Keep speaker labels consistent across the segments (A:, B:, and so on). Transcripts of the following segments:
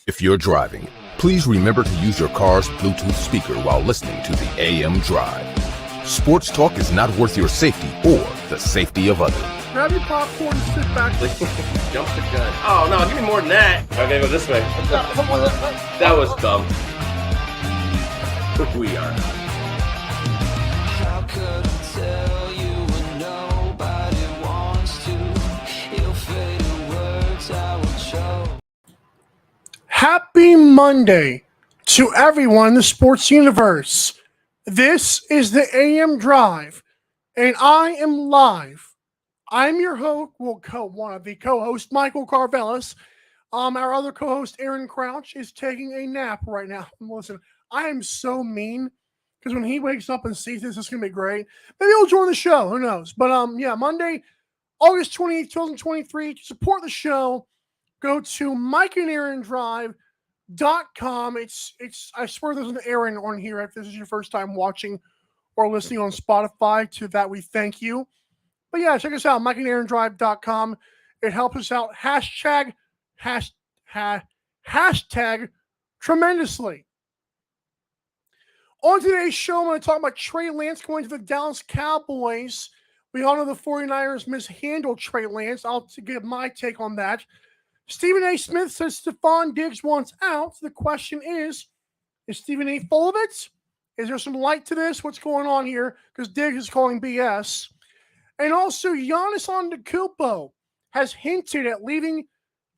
A: If you're driving, please remember to use your car's Bluetooth speaker while listening to the AM Drive. Sports talk is not worth your safety or the safety of others.
B: Grab your popcorn and sit back.
C: Jump the gun. Oh, no, give me more than that. Okay, go this way. That was dumb. We are.
D: How could I tell you when nobody wants to? Your favorite words I would show.
B: Happy Monday to everyone in the sports universe. This is the AM Drive, and I am live. I'm your host, one of the co-hosts, Michael Carvelis. Our other co-host, Aaron Crouch, is taking a nap right now. Listen, I am so mean because when he wakes up and sees this, it's going to be great. Maybe he'll join the show. Who knows? But yeah, Monday, August 28th, 2023. To support the show, go to mikeandaarondrive.com. It's I swear there's an Aaron on here if this is your first time watching or listening on Spotify. To that, we thank you. But yeah, check us out, mikeandaarondrive.com. It helps us out. Hashtag tremendously. On today's show, I'm going to talk about Trey Lance going to the Dallas Cowboys. We all know the 49ers mishandled Trey Lance. I'll give my take on that. Stephen A. Smith says Stefon Diggs wants out. The question is Stephen A. full of it? Is there some light to this? What's going on here? Because Diggs is calling BS. And also, Giannis Antetokounmpo has hinted at leaving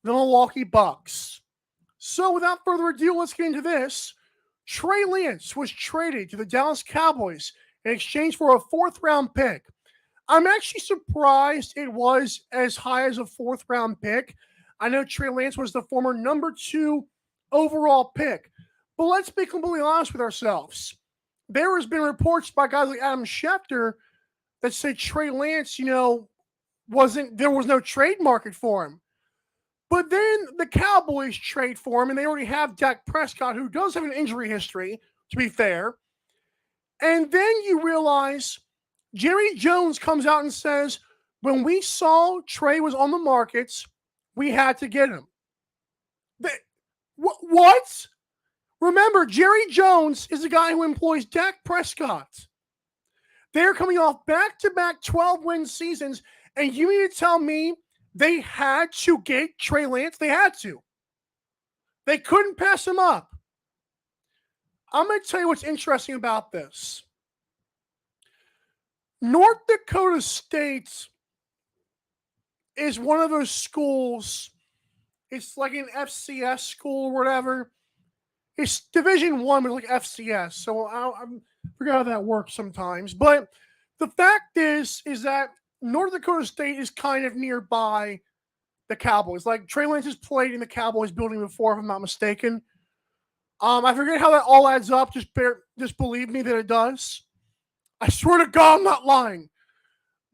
B: the Milwaukee Bucks. So without further ado, let's get into this. Trey Lance was traded to the Dallas Cowboys in exchange for a fourth-round pick. I'm actually surprised it was as high as a fourth-round pick. I know Trey Lance was the former number 2 overall pick. But let's be completely honest with ourselves. There has been reports by guys like Adam Schefter that say Trey Lance, there was no trade market for him. But then the Cowboys trade for him, and they already have Dak Prescott, who does have an injury history, to be fair. And then you realize Jerry Jones comes out and says, when we saw Trey was on the markets, we had to get him. What? Remember, Jerry Jones is the guy who employs Dak Prescott. They're coming off back-to-back 12-win seasons, and you mean to tell me they had to get Trey Lance? They had to. They couldn't pass him up. I'm going to tell you what's interesting about this. North Dakota State is one of those schools. It's like an FCS school or whatever. It's Division I, but like FCS. So I forget how that works sometimes. But the fact is that North Dakota State is kind of nearby the Cowboys. Like Trey Lance has played in the Cowboys building before, if I'm not mistaken. I forget how that all adds up. Just believe me that it does. I swear to God, I'm not lying.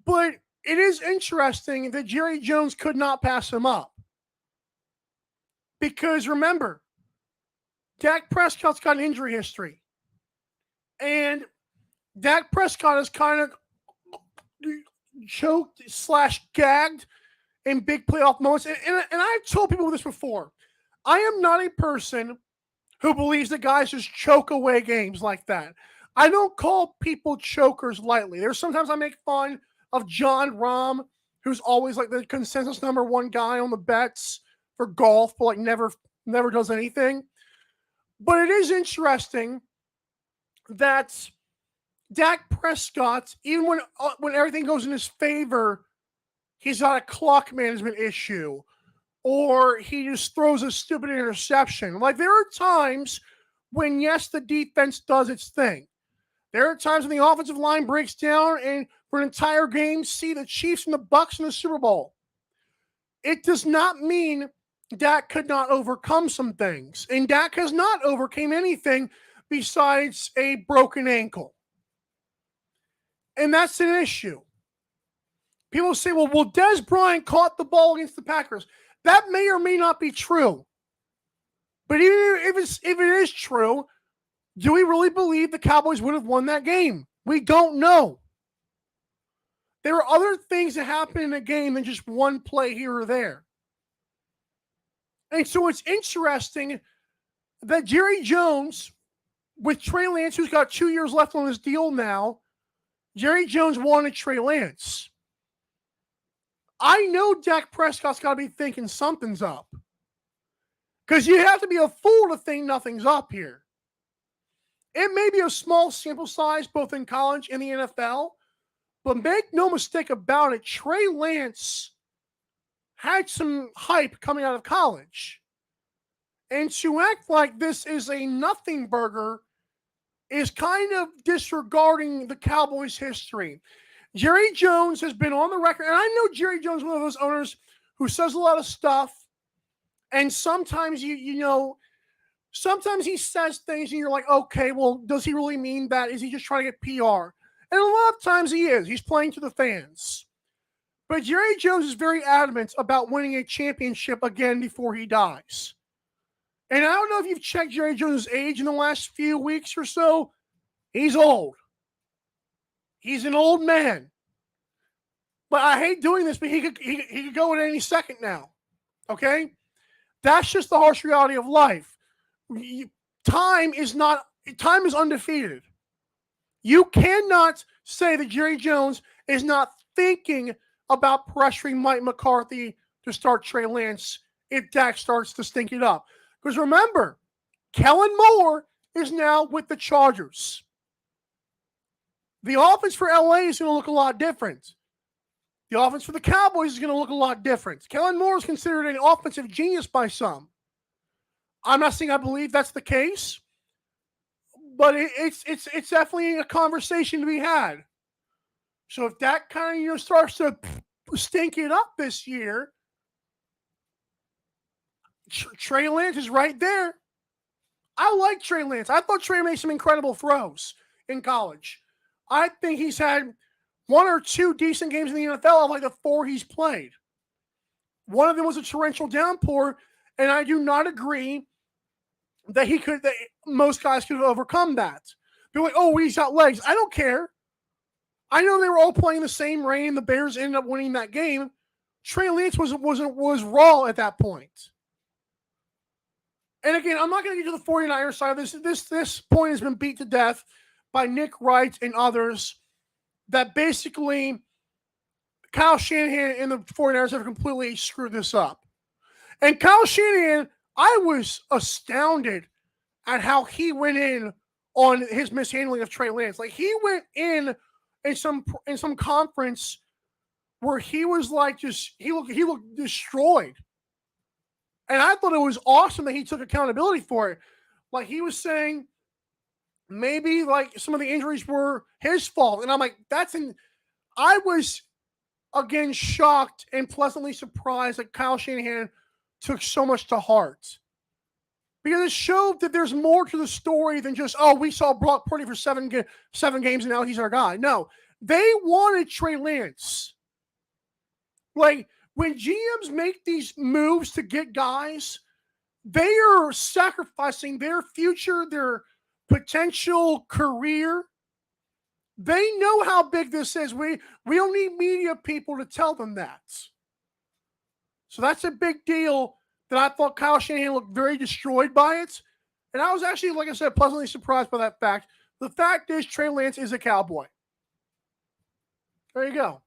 B: But it is interesting that Jerry Jones could not pass him up. Because remember, Dak Prescott's got an injury history. And Dak Prescott is kind of choked / gagged in big playoff moments. And I've told people this before. I am not a person who believes that guys just choke away games like that. I don't call people chokers lightly. There's sometimes I make fun of John Rahm, who's always like the consensus #1 guy on the bets for golf, but like never does anything. But it is interesting that Dak Prescott, even when everything goes in his favor, he's got a clock management issue, or he just throws a stupid interception. Like there are times when, yes, the defense does its thing. There are times when the offensive line breaks down and for an entire game see the Chiefs and the Bucks in the Super Bowl. It does not mean Dak could not overcome some things. And Dak has not overcome anything besides a broken ankle. And that's an issue. People say, well, Dez Bryant caught the ball against the Packers. That may or may not be true. But even if it is true, do we really believe the Cowboys would have won that game? We don't know. There are other things that happen in a game than just one play here or there. And so it's interesting that Jerry Jones, with Trey Lance, who's got 2 years left on his deal now, Jerry Jones wanted Trey Lance. I know Dak Prescott's got to be thinking something's up. Because you have to be a fool to think nothing's up here. It may be a small sample size, both in college and the NFL, but make no mistake about it, Trey Lance had some hype coming out of college. And to act like this is a nothing burger is kind of disregarding the Cowboys' history. Jerry Jones has been on the record, and I know Jerry Jones is one of those owners who says a lot of stuff, and sometimes sometimes he says things and you're like, okay, well, does he really mean that? Is he just trying to get PR? And a lot of times he is. He's playing to the fans. But Jerry Jones is very adamant about winning a championship again before he dies. And I don't know if you've checked Jerry Jones' age in the last few weeks or so. He's old. He's an old man. But I hate doing this, but he could go at any second now. Okay? That's just the harsh reality of life. Time is undefeated. You cannot say that Jerry Jones is not thinking about pressuring Mike McCarthy to start Trey Lance if Dak starts to stink it up. Because remember, Kellen Moore is now with the Chargers. The offense for LA is going to look a lot different. The offense for the Cowboys is going to look a lot different. Kellen Moore is considered an offensive genius by some. I'm not saying I believe that's the case, but it's definitely a conversation to be had. So if that kind of starts to stink it up this year, Trey Lance is right there. I like Trey Lance. I thought Trey made some incredible throws in college. I think he's had 1 or 2 decent games in the NFL of like the 4 he's played. One of them was a torrential downpour, and I do not agree that most guys could have overcome that. They're like, oh, he's got legs. I don't care. I know they were all playing the same rain. The Bears ended up winning that game. Trey Lance was raw at that point. And again, I'm not going to get to the 49ers side of this. This point has been beat to death by Nick Wright and others that basically Kyle Shanahan and the 49ers have completely screwed this up. And Kyle Shanahan, I was astounded at how he went in on his mishandling of Trey Lance. Like he went in some conference where he was like he looked destroyed. And I thought it was awesome that he took accountability for it. Like he was saying maybe like some of the injuries were his fault. And I'm like, I was again shocked and pleasantly surprised that Kyle Shanahan took so much to heart. Because it showed that there's more to the story than just, oh, we saw Brock Purdy for 7 games and now he's our guy. No, they wanted Trey Lance. Like, when GMs make these moves to get guys, they are sacrificing their future, their potential career. They know how big this is. We don't need media people to tell them that. So that's a big deal that I thought Kyle Shanahan looked very destroyed by it. And I was actually, like I said, pleasantly surprised by that fact. The fact is Trey Lance is a Cowboy. There you go.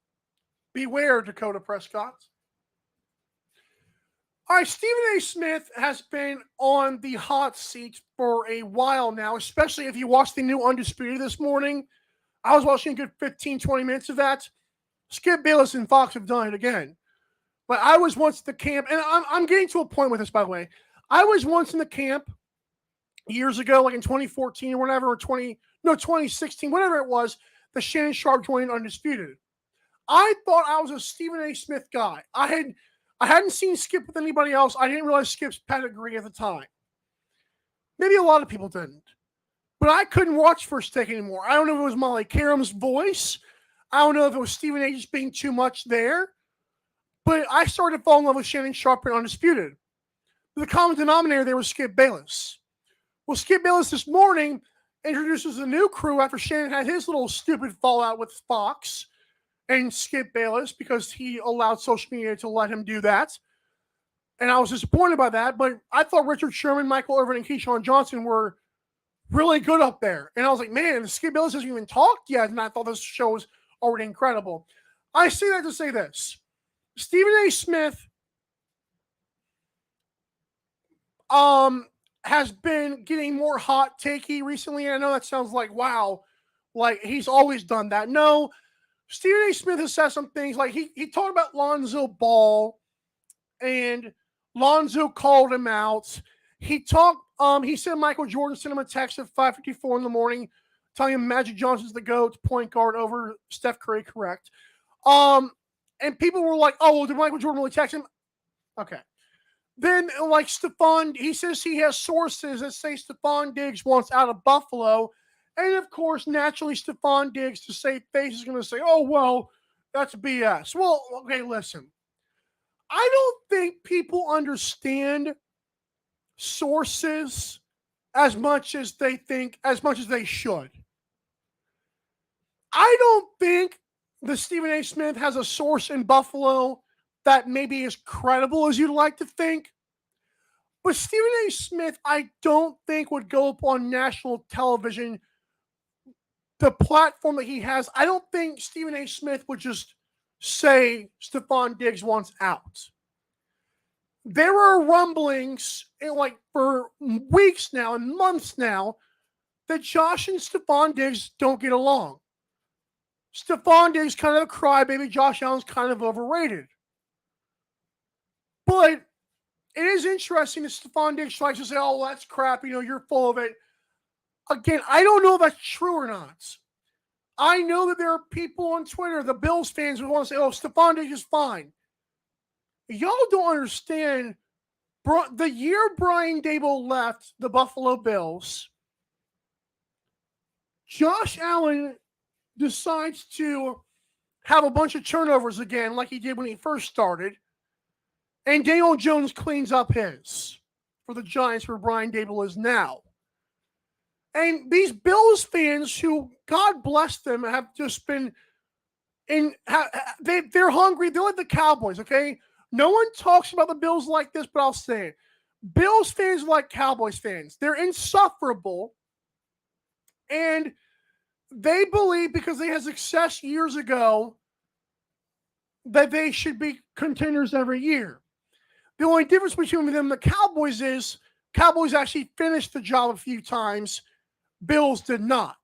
B: Beware, Dakota Prescott. All right, Stephen A. Smith has been on the hot seat for a while now, especially if you watched the new Undisputed this morning. I was watching a good 15, 20 minutes of that. Skip Bayless and Fox have done it again. But I was once at the camp, and I'm getting to a point with this, by the way. I was once in the camp years ago, like in 2014 or whatever, or 2016, whatever it was, the Shannon Sharp joined Undisputed. I thought I was a Stephen A. Smith guy. I hadn't seen Skip with anybody else. I didn't realize Skip's pedigree at the time. Maybe a lot of people didn't. But I couldn't watch First Take anymore. I don't know if it was Molly Karam's voice. I don't know if it was Stephen A. just being too much there. But I started to fall in love with Shannon Sharp and Undisputed. The common denominator there was Skip Bayless. Well, Skip Bayless this morning introduces a new crew after Shannon had his little stupid fallout with Fox and Skip Bayless because he allowed social media to let him do that. And I was disappointed by that, but I thought Richard Sherman, Michael Irvin, and Keyshawn Johnson were really good up there. And I was like, man, Skip Bayless hasn't even talked yet, and I thought this show was already incredible. I say that to say this. Stephen A. Smith has been getting more hot takey recently. And I know that sounds like, wow, like he's always done that. No, Stephen A. Smith has said some things like he talked about Lonzo Ball, and Lonzo called him out. He said Michael Jordan sent him a text at 5:54 in the morning telling him Magic Johnson's the GOAT point guard over Steph Curry, correct. And people were like, oh, well, did Michael Jordan really text him? Okay. Then, like Stefon, he says he has sources that say Stefon Diggs wants out of Buffalo. And, of course, naturally, Stefon Diggs, to save face, is going to say, oh, well, that's BS. Well, okay, listen. I don't think people understand sources as much as they should. I don't think that Stephen A. Smith has a source in Buffalo that maybe is credible as you'd like to think. But Stephen A. Smith, I don't think would go up on national television, the platform that he has. I don't think Stephen A. Smith would just say Stefon Diggs wants out. There are rumblings for weeks now and months now that Josh and Stefon Diggs don't get along. Stefon Diggs kind of a crybaby. Josh Allen's kind of overrated. But it is interesting that Stefon Diggs tries to say, oh, well, that's crap. You're full of it. Again, I don't know if that's true or not. I know that there are people on Twitter, the Bills fans, who want to say, oh, Stefon Diggs is fine. Y'all don't understand. The year Brian Daboll left the Buffalo Bills, Josh Allen decides to have a bunch of turnovers again like he did when he first started. And Daniel Jones cleans up his for the Giants where Brian Daboll is now. And these Bills fans who, God bless them, have just been they're hungry. They're like the Cowboys, okay? No one talks about the Bills like this, but I'll say it. Bills fans are like Cowboys fans. They're insufferable. And they believe because they had success years ago that they should be contenders every year. The only difference between them and the Cowboys is Cowboys actually finished the job a few times. Bills did not.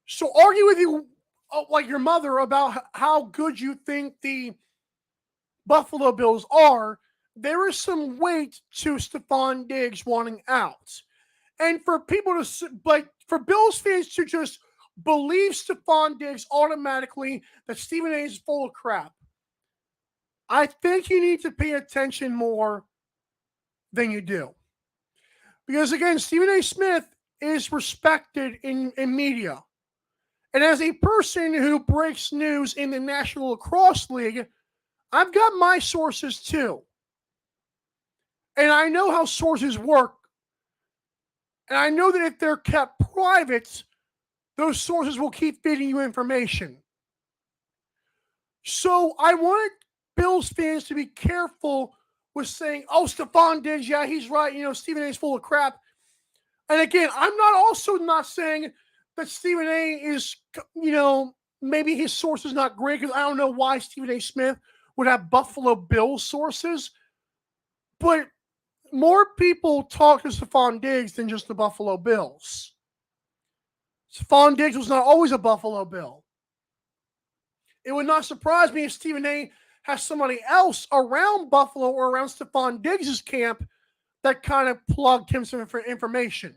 B: So argue with you like your mother about how good you think the Buffalo Bills are. There is some weight to Stefon Diggs wanting out. And for people to, for Bills fans to just believe Stefon Diggs automatically that Stephen A. is full of crap, I think you need to pay attention more than you do. Because again, Stephen A. Smith is respected in media. And as a person who breaks news in the National Lacrosse League, I've got my sources too. And I know how sources work. And I know that if they're kept private, those sources will keep feeding you information. So I wanted Bills fans to be careful with saying, oh, Stefon Diggs, yeah, he's right. Stephen A. is full of crap. And again, I'm not saying that Stephen A. is, maybe his source is not great, because I don't know why Stephen A. Smith would have Buffalo Bills sources. But more people talk to Stefon Diggs than just the Buffalo Bills. Stefon Diggs was not always a Buffalo Bill. It would not surprise me if Stephen A. has somebody else around Buffalo or around Stefon Diggs' camp that kind of plugged him some information.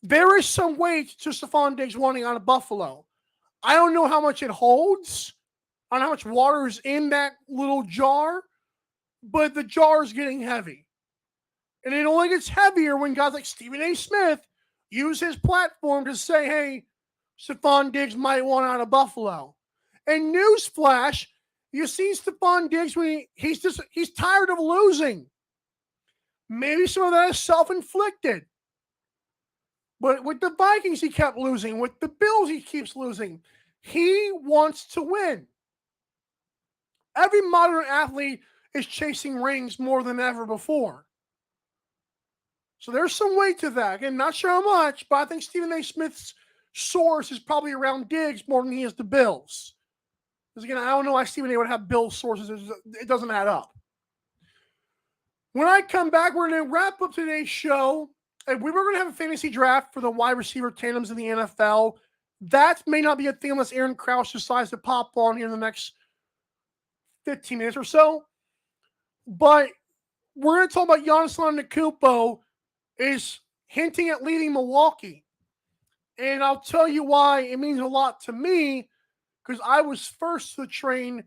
B: There is some weight to Stefon Diggs wanting out of Buffalo. I don't know how much it holds. I don't know how much water is in that little jar, but the jar is getting heavy. And it only gets heavier when guys like Stephen A. Smith use his platform to say, hey, Stefon Diggs might want out of Buffalo. And newsflash, you see Stefon Diggs when he's tired of losing. Maybe some of that is self-inflicted. But with the Vikings, he kept losing. With the Bills, he keeps losing. He wants to win. every modern athlete is chasing rings more than ever before. So there's some weight to that. Again, not sure how much, but I think Stephen A. Smith's source is probably around Diggs more than he is the Bills. Because again, I don't know why Stephen A. would have Bills sources. It doesn't add up. When I come back, we're going to wrap up today's show. And we were going to have a fantasy draft for the wide receiver tandems in the NFL. That may not be a thing unless Aaron Krause decides to pop on here in the next 15 minutes or so. But we're going to talk about Giannis Antetokounmpo is hinting at leaving Milwaukee. And I'll tell you why it means a lot to me, because I was first to the train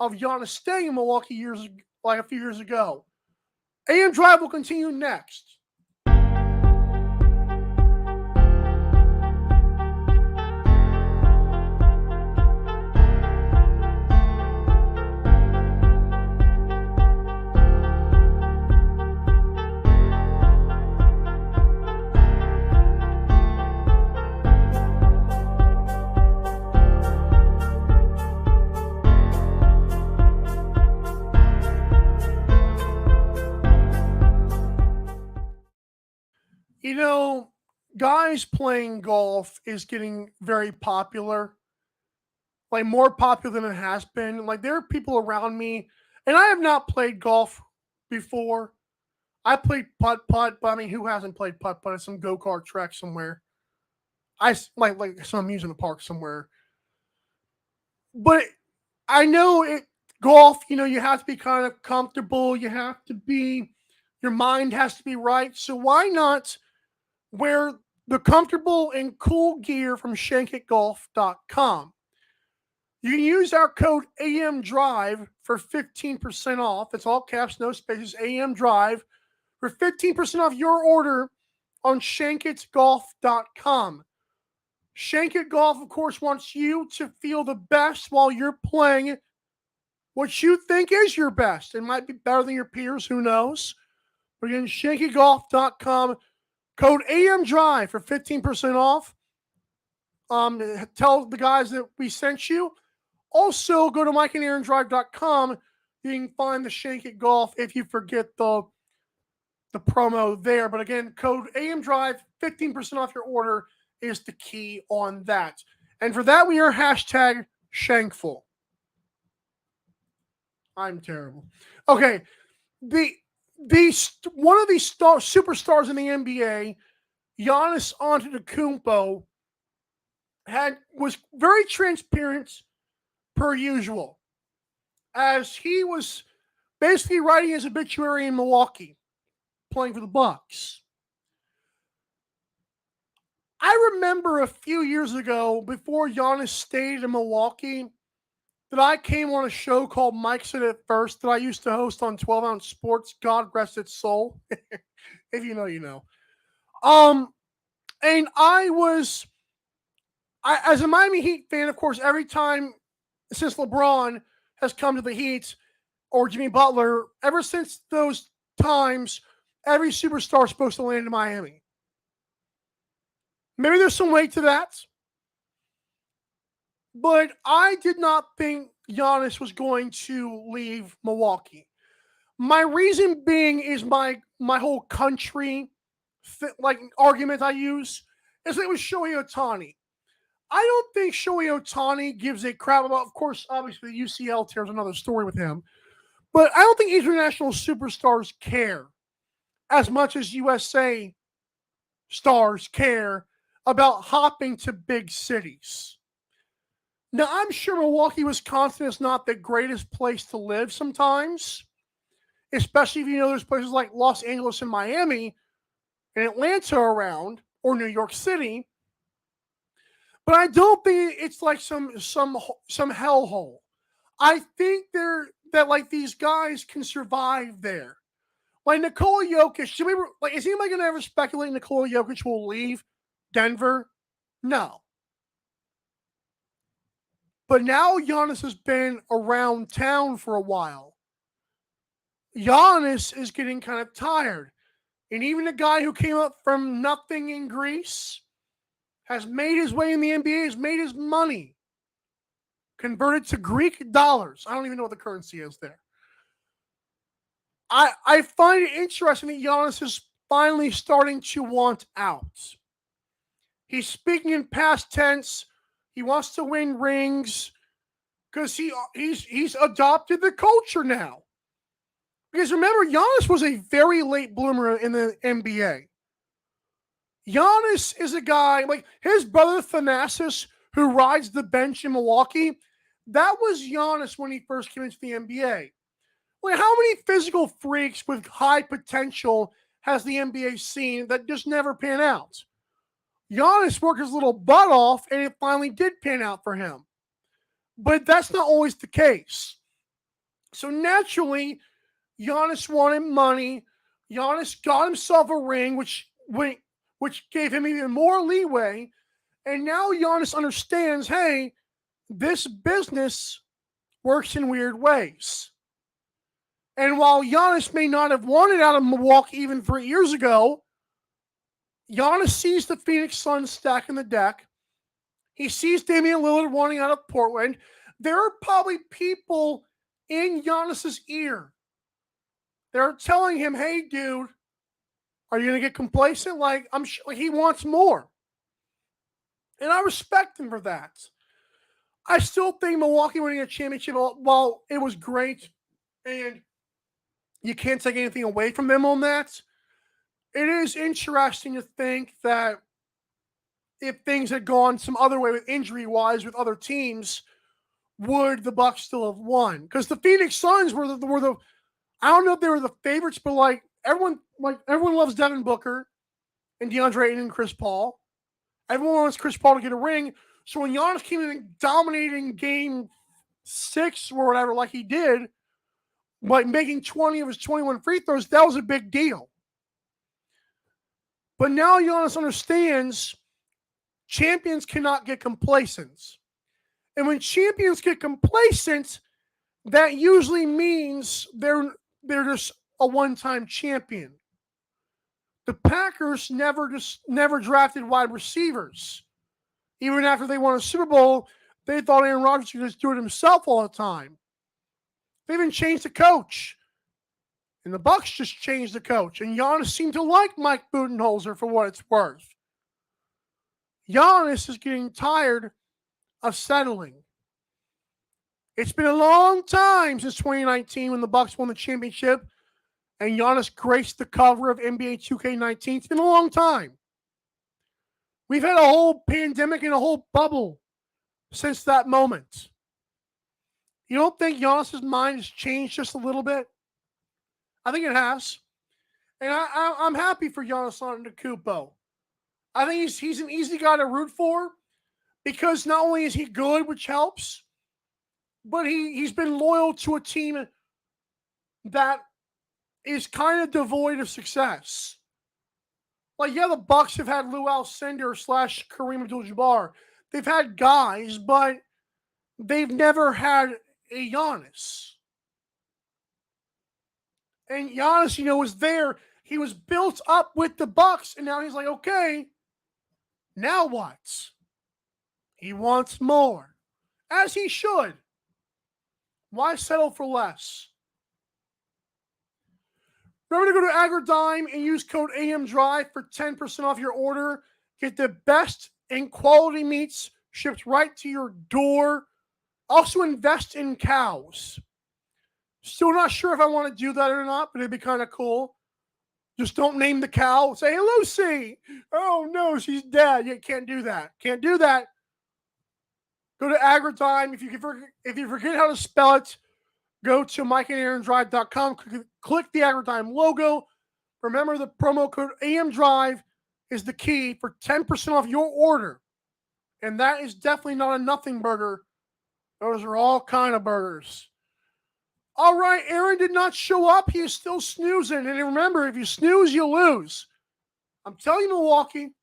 B: of Giannis staying in Milwaukee a few years ago. AM Drive will continue next. You know, guys playing golf is getting very popular, like more popular than it has been. Like there are people around me, and I have not played golf before. I played putt-putt, but I mean, who hasn't played putt-putt at some go-kart track somewhere? Like some amusement park somewhere. But I know golf, you have to be kind of comfortable. Your mind has to be right. So why not wear the comfortable and cool gear from shankitgolf.com? You can use our code AMDRIVE for 15% off. It's all caps, no spaces, AMDRIVE for 15% off your order on shankitgolf.com. Shankit Golf, of course, wants you to feel the best while you're playing what you think is your best. It might be better than your peers, who knows? But again, shankitgolf.com, code AMDRIVE for 15% off. Tell the guys that we sent you. Also, go to mikeandaarondrive.com. You can find the Shankit Golf if you forget the promo there. But again, code AMDRIVE, 15% off your order is the key on that. And for that, we are hashtag Shankful. I'm terrible. Okay. One of these superstars in the NBA, Giannis Antetokounmpo, was very transparent per usual, as he was basically writing his obituary in Milwaukee, playing for the Bucks. I remember a few years ago, before Giannis stayed in Milwaukee, that I came on a show called Mike Said It First that I used to host on 12 Ounce Sports. God rest its soul. If you know, you know. And as a Miami Heat fan, of course, every time since LeBron has come to the Heat or Jimmy Butler, ever since those times, every superstar is supposed to land in Miami. Maybe there's some weight to that. But I did not think Giannis was going to leave Milwaukee. My reason being is my whole country argument I use is that it was Shohei Ohtani. I don't think Shohei Ohtani gives a crap about, of course, obviously the UCL tear is another story with him. But I don't think international superstars care as much as USA stars care about hopping to big cities. Now, I'm sure Milwaukee, Wisconsin is not the greatest place to live sometimes, especially if you know there's places like Los Angeles and Miami and Atlanta around, or New York City. But I don't think it's like some hellhole. I think that these guys can survive there. Like Nikola Jokic, is anybody going to ever speculate Nikola Jokic will leave Denver? No. But now Giannis has been around town for a while. Giannis is getting kind of tired. And even a guy who came up from nothing in Greece has made his way in the NBA, has made his money. converted to Greek dollars. I don't even know what the currency is there. I find it interesting that Giannis is finally starting to want out. He's speaking in past tense. He wants to win rings because he's adopted the culture now. Because remember, Giannis was a very late bloomer in the NBA. Giannis is a guy, like his brother Thanasis, who rides the bench in Milwaukee, that was Giannis when he first came into the NBA. Like, how many physical freaks with high potential has the NBA seen that just never pan out? Giannis worked his little butt off, and it finally did pan out for him. But that's not always the case. So naturally, Giannis wanted money. Giannis got himself a ring, which gave him even more leeway. And now Giannis understands, hey, this business works in weird ways. And while Giannis may not have wanted out of Milwaukee even 3 years ago, Giannis sees the Phoenix Suns stacking the deck. He sees Damian Lillard wanting out of Portland. There are probably people in Giannis's ear. They're telling him, hey, dude, are you going to get complacent? Like, I'm sure he wants more. And I respect him for that. I still think Milwaukee winning a championship, while it was great, and you can't take anything away from them on that, it is interesting to think that if things had gone some other way with injury-wise with other teams, would the Bucks still have won? Because the Phoenix Suns were the I don't know if they were the favorites, but everyone loves Devin Booker and DeAndre Ayton and Chris Paul. Everyone wants Chris Paul to get a ring. So when Giannis came in and dominating game 6 or whatever, like he did, like making 20 of his 21 free throws, that was a big deal. But now Giannis understands champions cannot get complacent. And when champions get complacent, that usually means they're just a one-time champion. The Packers never drafted wide receivers. Even after they won a Super Bowl, they thought Aaron Rodgers could just do it himself all the time. They even changed the coach. And the Bucks just changed the coach. And Giannis seemed to like Mike Budenholzer for what it's worth. Giannis is getting tired of settling. It's been a long time since 2019 when the Bucks won the championship and Giannis graced the cover of NBA 2K19. It's been a long time. We've had a whole pandemic and a whole bubble since that moment. You don't think Giannis's mind has changed just a little bit? I think it has. And I'm happy for Giannis Antetokounmpo. I think he's an easy guy to root for because not only is he good, which helps, but he's been loyal to a team that is kind of devoid of success. Like, yeah, the Bucks have had Lou Alcindor / Kareem Abdul-Jabbar. They've had guys, but they've never had a Giannis. And Giannis, was there. He was built up with the Bucks, and now he's like, okay, now what? He wants more, as he should. Why settle for less? Remember to go to Agridime and use code AMDRIVE for 10% off your order. Get the best and quality meats shipped right to your door. Also invest in cows. Still not sure if I want to do that or not, but it'd be kind of cool. Just don't name the cow. Say, hey, Lucy. Oh, no, she's dead. You can't do that. Can't do that. Go to Agridime. If you forget how to spell it, go to mikeandaarondrive.com. Click the Agridime logo. Remember, the promo code AMDRIVE is the key for 10% off your order. And that is definitely not a nothing burger. Those are all kind of burgers. All right, Aaron did not show up. He is still snoozing. And remember, if you snooze, you lose. I'm telling you, Milwaukee.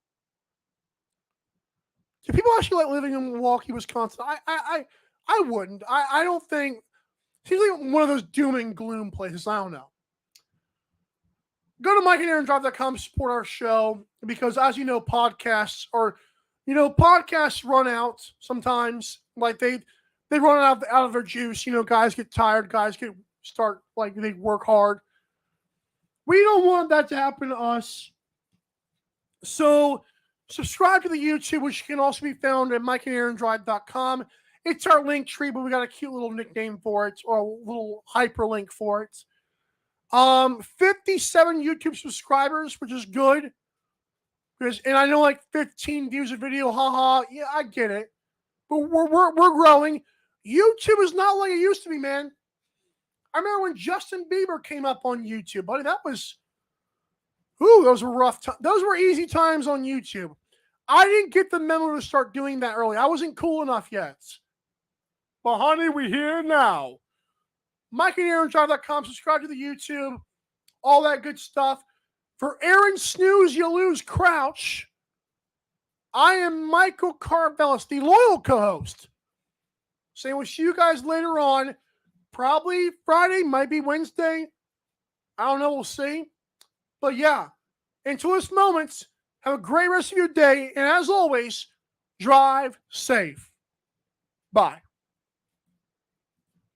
B: Do people actually like living in Milwaukee, Wisconsin? I wouldn't. I don't think. Seems like one of those doom and gloom places. I don't know. Go to mikeandaarondrive.com to support our show because, as you know, podcasts run out sometimes. Like they they run out of their juice. Guys get tired. Guys they work hard. We don't want that to happen to us. So subscribe to the YouTube, which can also be found at mikeandaarondrive.com. It's our link tree, but we got a cute little nickname for it, or a little hyperlink for it. 57 YouTube subscribers, which is good. And I know like 15 views a video, haha. Yeah, I get it. But we're growing. YouTube is not like it used to be, man. I remember when Justin Bieber came up on YouTube, buddy. Those were rough times. Those were easy times on YouTube. I didn't get the memo to start doing that early. I wasn't cool enough yet. But honey, we here now. MikeandAaronDrive.com. Subscribe to the YouTube. All that good stuff. For Aaron Snooze, you lose Crouch. I am Michael Carvelis, the loyal co-host. Saying we'll see you guys later on. Probably Friday, might be Wednesday. I don't know. We'll see. But yeah, until this moment, have a great rest of your day. And as always, drive safe. Bye.